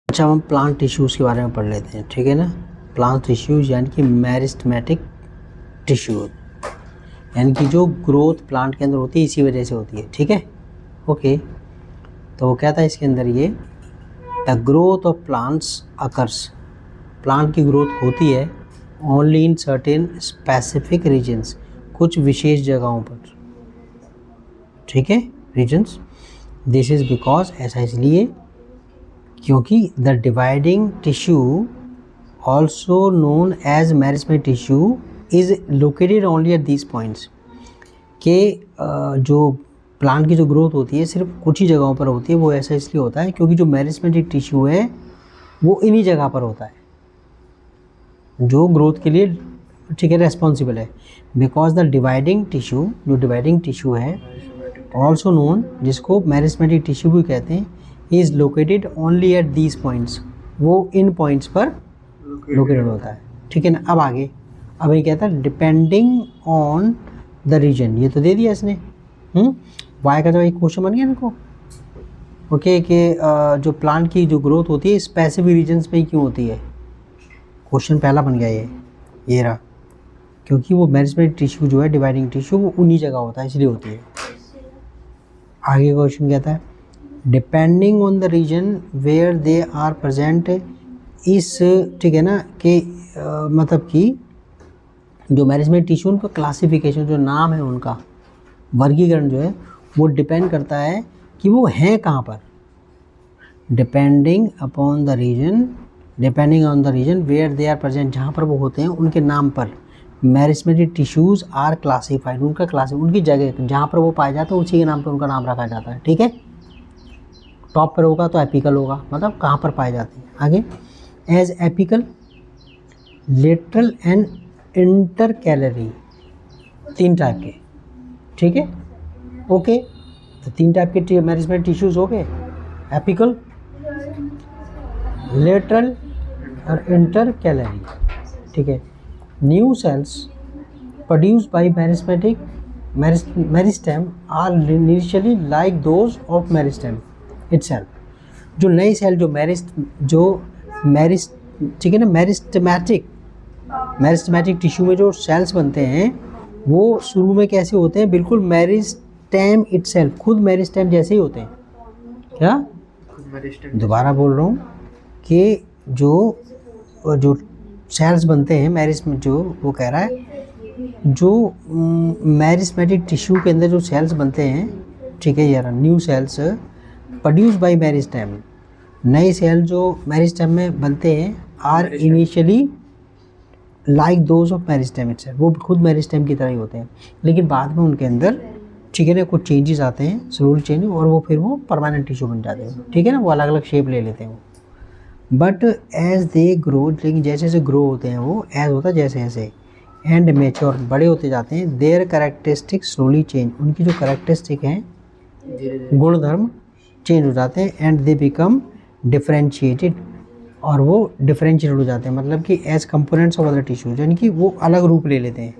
अच्छा, हम plant tissues के बारे में पढ़ लेते हैं, ठीक है ना। प्लांट टिश्यूज़ यानी कि मेरिस्टेमेटिक टिश्यू, यानी कि जो ग्रोथ प्लांट के अंदर होती है इसी वजह से होती है, ठीक है। ओके, तो वो कहता है इसके अंदर ये the growth of plants occurs, plant की ग्रोथ होती है only in certain specific regions, कुछ विशेष जगहों पर, ठीक है, रीजन्स। दिस इज़ बिकॉज, ऐसा इसलिए क्योंकि the dividing tissue also known as meristematic tissue is located only at these points, के जो प्लांट की जो ग्रोथ होती है सिर्फ कुछ ही जगहों पर होती है। वो ऐसा इसलिए होता है क्योंकि जो मेरिस्टेमेटिक टिश्यू है वो इन्हीं जगह पर होता है जो ग्रोथ के लिए, ठीक है, रेस्पॉन्सिबल है। बिकॉज द डिवाइडिंग टिश्यू, जो डिवाइडिंग टिश्यू है ऑल्सो नोन, जिसको मेरिस्टेमेटिक टिश्यू भी कहते हैं, is located only at these points, वो इन पॉइंट्स पर लोकेटेड होता है, ठीक है ना। अब आगे, अब ये कहता है डिपेंडिंग ऑन द रीजन, ये तो दे दिया इसने। वाई का जब एक क्वेश्चन बन गया इनको, ओके, कि जो प्लांट की जो ग्रोथ होती है स्पेसिफिक रीजन्स में ही क्यों होती है, क्वेश्चन पहला बन गया ये रहा, क्योंकि वो मेरिस्टेमेटिक टिश्यू जो है, डिवाइडिंग टिश्यू, वो उन्हीं जगह होता है इसलिए होती है। आगे क्वेश्चन कहता है depending on the region where they are present, इस, ठीक है ना, कि मतलब कि जो मेरिस्टेमेटिक टिश्यू उनका क्लासिफिकेशन, जो नाम है उनका वर्गीकरण जो है वो डिपेंड करता है कि वो हैं कहाँ पर। Depending upon the region, depending on the region where they are present, जहाँ पर वो होते हैं उनके नाम पर मेरिस्टेमेटिक टिश्यूज़ आर क्लासीफाइड, उनका क्लास, उनकी जगह जहाँ पर वो पाए जाते हैं उसी के नाम पर उनका नाम रखा जाता है, ठीक है। टॉप पर होगा तो एपिकल होगा, मतलब कहाँ पर पाए जाते हैं। आगे, as apical, lateral and intercalary, 3 type के, ठीक है। ओके, तो 3 टाइप के मेरिस्टेमेटिक टिश्यूज़ हो गए, एपिकल, लेटरल और इंटरकैलरी, ठीक है। New cells produced by meristem are initially like those of meristem itself, जो नए सेल जो ठीक है ना, मेरिस्टेमेटिक टिश्यू में जो सेल्स बनते हैं वो शुरू में कैसे होते हैं, बिल्कुल मेरिस्टेम इटसेल्फ, खुद मेरिस्टेम जैसे ही होते हैं। क्या, दोबारा बोल रहा हूँ कि जो सेल्स बनते हैं जो वो कह रहा है जो मेरिस्टेमेटिक टिश्यू के अंदर जो सेल्स बनते हैं, ठीक है यार, new cells produce by meristem, नए सेल जो मेरिस्टेम में बनते हैं, are initially like those of meristem itself, वो खुद मेरिस्टेम की तरह ही होते हैं, लेकिन बाद में उनके अंदर, ठीक है ना, कुछ चेंजेस आते हैं, स्लोली चेंज, और वो फिर वो परमानेंट टिश्यू बन जाते हैं, ठीक है ना, वो अलग अलग शेप ले लेते हैं वो। बट एज दे ग्रो, लेकिन जैसे जैसे ग्रो होते हैं वो, एज होता है जैसे जैसे, एंड मेच्योर, बड़े होते जाते हैं, देयर कैरेक्टरिस्टिक स्लोली चेंज, उनकी जो कैरेक्टरिस्टिक हैं, गुणधर्म चेंज हो जाते हैं, एंड दे बिकम डिफरेंशिएटेड, और वो डिफरेंशिएट हो जाते हैं, मतलब कि as components of other tissues, यानी कि वो अलग रूप ले लेते हैं,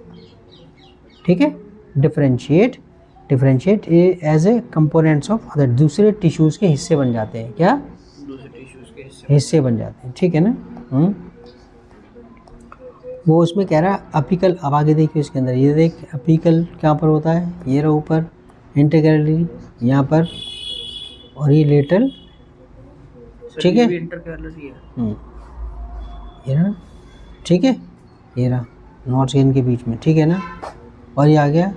ठीक है। Differentiate as a components of other, दूसरे टिश्यूज़ के हिस्से बन जाते हैं, क्या, हिस्से बन जाते हैं, ठीक है ना। वो उसमें कह रहा है अपिकल, अब आगे देखिए इसके अंदर, ये देख अपिकल कहाँ पर होता है, ये रहा ऊपर, इंटरकैलरी यहाँ पर, और ये लेटरल, ठीक है, ये ना, ठीक है, ये रहा नॉट स्किन के बीच में, ठीक है ना। और ये आ गया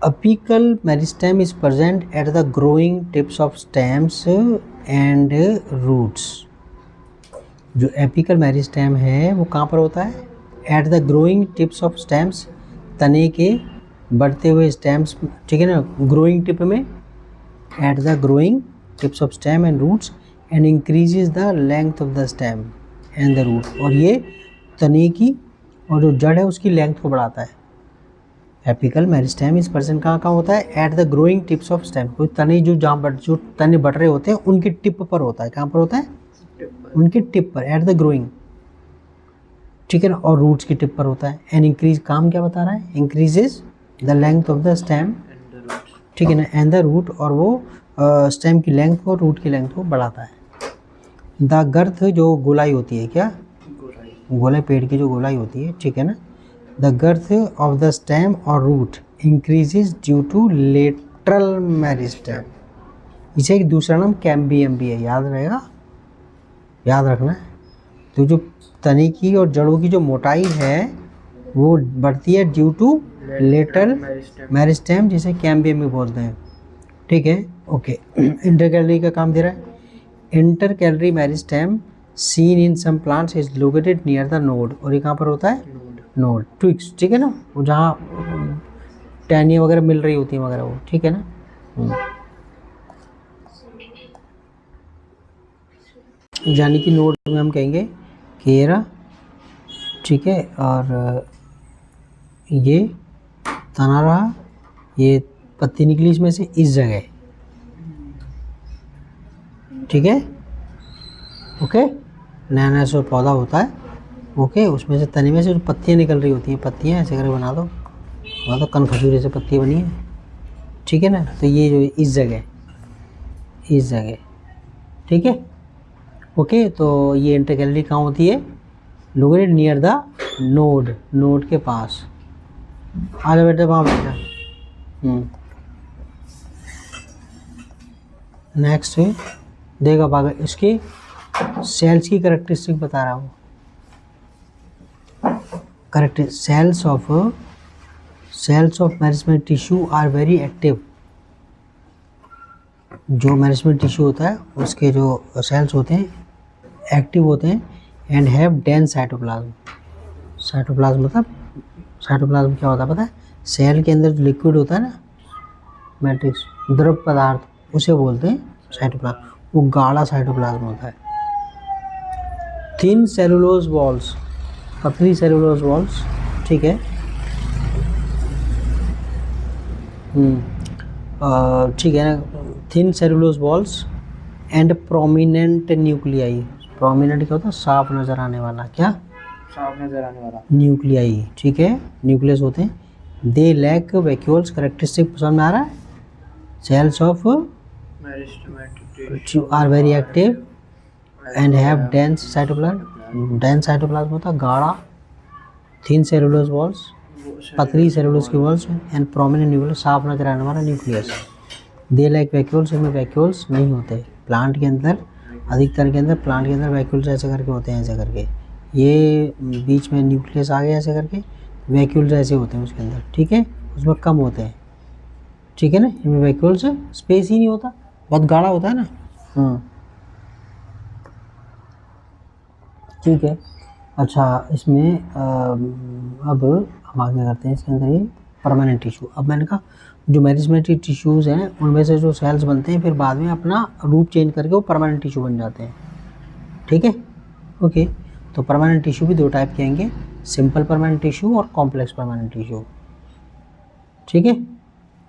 apical meristem is present at the growing tips of stems and roots, जो एपिकल मेरिस्टेम है वो कहाँ पर होता है, at the growing tips of stems, तने के बढ़ते हुए स्टेम्स, ठीक है ना, ग्रोइंग टिप में, at the growing tips of stem and roots, and increases the length of the stem and the root, और ये तने की और जो जड़ है उसकी लेंथ को बढ़ाता है। एपिकल मेरिस्टेम इस पर्सन कहाँ होता है, at the growing tips of stem, कोई तने जो तने बढ़ रहे होते हैं उनकी टिप पर होता है, कहाँ पर होता है, उनकी टिप पर, एट द ग्रोइंग, ठीक है ना, और रूट्स की टिप पर होता है। एंड इंक्रीज, काम क्या बता रहा है, increases the length of the stem, ठीक है ना, एंड द रूट, और वो स्टेम की लेंथ को, रूट की लेंथ को बढ़ाता है। द गर्थ जो गोलाई होती है, क्या गोलाई, पेड़ की जो गोलाई होती है, ठीक है ना। The girth of the stem और root increases due to lateral meristem. इसे एक दूसरा नाम कैम्बियम भी है, याद रहेगा, याद रखना है। तो जो तने की और जड़ों की जो मोटाई है वो बढ़ती है ड्यू टू लेटरल मेरिस्टेम, जिसे कैम्बियम भी बोलते हैं, ठीक है। ओके, इंटर कैलरी का काम दे रहा है। Intercalary meristem seen in some plants is located near the node, और ये कहाँ पर होता है, नोड, ट्विक्स, ठीक है ना, वो जहाँ टहनियाँ वगैरह मिल रही होती हैं वगैरह वो, ठीक है ना। यानी कि नोड में हम कहेंगे केरा, ठीक है, और ये तना रहा, ये पत्ती निकली इसमें से इस जगह, ठीक है। ओके, नया नया जो पौधा होता है, ओके, उसमें से तने में से जो पत्तियाँ निकल रही होती हैं, पत्तियाँ ऐसे करके बना दो कन खजूरे से पत्ती बनी है, ठीक है ना। तो ये जो इस जगह, इस जगह, ठीक है। ओके, तो ये इंटर कैलरी कहाँ होती है, located near the node, node के पास। आगे बेटा, वहाँ बेटा। नेक्स्ट देखा बागा, इसके सेल्स की करेक्टरिस्टिक बता रहा हूँ। Correct, cells of meristematic tissue are very active. जो मेरिस्टेमेटिक टिश्यू होता है उसके जो सेल्स होते हैं एक्टिव होते हैं, and have dense cytoplasm. Cytoplasm मतलब, साइटोप्लाज्म क्या होता है पता है, सेल के अंदर जो लिक्विड होता है ना, मैट्रिक्स, द्रव पदार्थ, उसे बोलते हैं साइटोप्लाज्म। वो गाढ़ा साइटोप्लाज्म होता है। थिन सेलुलोज वॉल्स, पतली सेलुलोज वॉल्स, ठीक है, ठीक है ना। Thin cellulose walls and prominent nuclei. Prominent क्या होता है, साफ नजर आने वाला, क्या साफ नजर आने वाला, न्यूक्लियाई, ठीक है, न्यूक्लियस होते हैं। दे लैक वैक्यूल्स, करेक्टरिस्टिक समझ में आ रहा है। Cells of are very active and have dense cytoplasm. Dense cytoplasm होता है गाढ़ा। थिन सेलुलोज वॉल्स, पतली सेलुलोज की वॉल्स, एंड प्रोमिनेंट न्यूक्लियस, साफ नजर आने वाला न्यूक्लियस। दे लाइक वैक्यूल्स, इनमें वैक्यूल्स नहीं होते। प्लांट के अंदर, अधिकतर के अंदर प्लांट के अंदर वैक्यूल्स ऐसे करके होते हैं, ऐसे करके, ये बीच में न्यूक्लियस आ गया ऐसे करके, वैक्यूल्स ऐसे होते हैं उसके अंदर, ठीक है, उसमें कम होते हैं, ठीक है ना। इनमें वैक्यूल्स स्पेस ही नहीं होता, बहुत गाढ़ा होता है ना। ठीक है, अच्छा, इसमें अब हम आगे करते हैं इसके अंदर ये परमानेंट टिश्यू। अब मैंने कहा जो मेरिस्टेमेटिक टिश्यूज़ हैं उनमें से जो सेल्स बनते हैं फिर बाद में अपना रूप चेंज करके वो परमानेंट टिश्यू बन जाते हैं, ठीक है। ओके, तो परमानेंट टिश्यू भी दो टाइप के आएंगे, सिंपल परमानेंट टिश्यू और कॉम्प्लेक्स परमानेंट टिश्यू, ठीक है।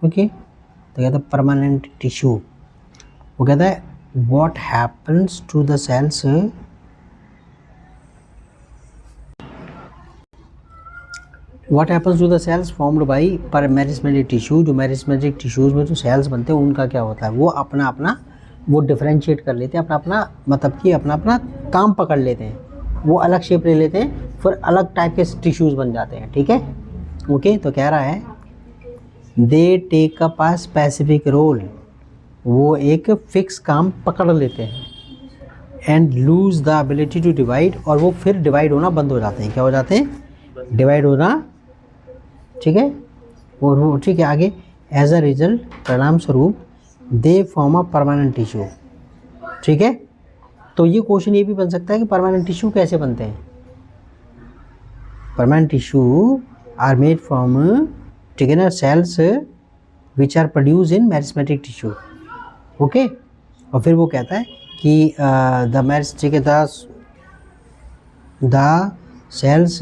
ओके, तो कहता है परमानेंट टिश्यू, वो कहता है what happens to the cells, what happens to the cells formed by meristematic tissue. जो मेरिस्टेमेटिक टिश्यूज़ में जो सेल्स बनते हैं उनका क्या होता है, वो अपना अपना वो डिफ्रेंशिएट कर लेते हैं, अपना अपना मतलब कि अपना अपना काम पकड़ लेते हैं, वो अलग शेप ले लेते हैं, फिर अलग टाइप के टिश्यूज़ बन जाते हैं, ठीक है। ओके, तो कह रहा है they take up a specific role, वो एक फिक्स काम पकड़ लेते हैं, and lose the ability to divide, और वो फिर डिवाइड होना बंद हो जाते हैं, क्या हो जाते हैं, डिवाइड होना, ठीक है। और वो ठीक है, आगे एज अ रिजल्ट, परिणाम स्वरूप, they form a permanent tissue, ठीक है। तो ये क्वेश्चन ये भी बन सकता है कि परमानेंट टिश्यू कैसे बनते हैं। Permanent tissue are made from, ठीक है ना, cells which are produce in meristematic tissue, okay. और फिर वो कहता है कि द मेरिस, ठीक है, द सेल्स,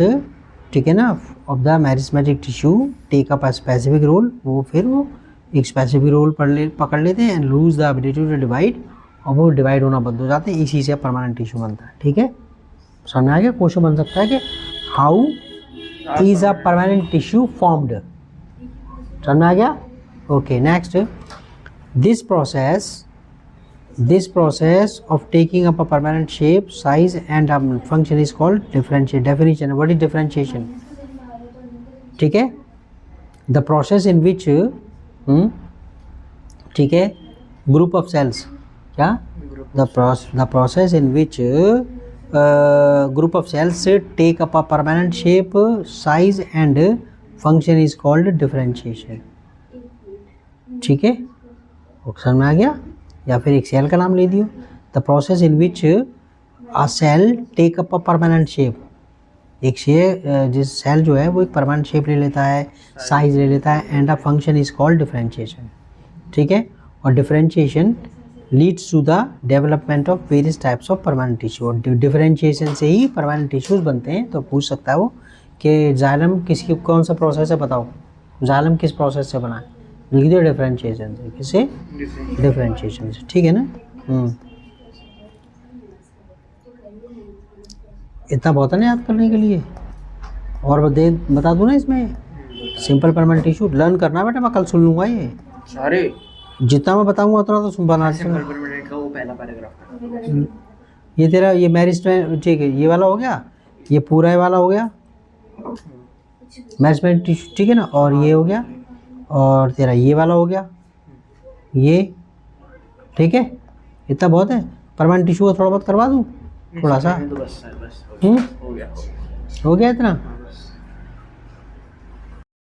ठीक है ना, of the meristematic tissue take up a specific role, वो फिर वो एक स्पेसिफिक रोल पकड़ लेते हैं, and lose the ability to divide, और वो डिवाइड होना बंद हो जाते हैं, इसी से परमानेंट टिश्यू बनता है, ठीक है। समझ में आ गया। क्वेश्चन बन सकता है कि how is a permanent tissue formed, समझ में आ गया। Okay, next, this process this process of taking up a permanent shape size and function is called differentiation. Definition, what is differentiation? ठीक है, द प्रोसेस इन विच, ठीक है, group of cells, क्या, the process in which group of cells take up a permanent shape size and function is called differentiation. ठीक है, समझ में आ गया? या फिर एक सेल का नाम ले दियो. The process in which a cell take up a permanent shape. एक जिस सेल जो है वो एक परमानेंट शेप ले लेता है, साइज ले लेता है, and a function is called differentiation. ठीक है, और differentiation leads to the development of various types of permanent tissue. और डिफरेंशिएशन से ही परमानेंट टिश्यूज बनते हैं. तो पूछ सकता है वो कि जाइलम किसकी कौन सा प्रोसेस है, बताओ जाइलम किस प्रोसेस से बना है? लिख दियो डिफरेंशिएशन से. किससे? डिफरेंशिएशन से. ठीक है ना? इतना बहुत है ना याद करने के लिए. और बता दूँ ना इसमें सिंपल परमानेंट टिश्यू लर्न करना बेटा. मैं कल सुन लूँगा ये सारे, जितना मैं बताऊँगा उतना तो सुन बना. सिंपल परमानेंट का वो पहला पैराग्राफ. ये तेरा ये मैरिस्टमेंट, ठीक है, ये वाला हो गया, ये पूरा ये वाला हो गया मैरिस्टमेंट टिश्यू. ठीक है ना? और ये हो गया, और तेरा ये वाला हो गया, ये. ठीक है, इतना बहुत है. परमानेंट टिश्यू का थोड़ा बहुत करवा दूँ, थोड़ा सा. तो बस हो गया हो गया इतना.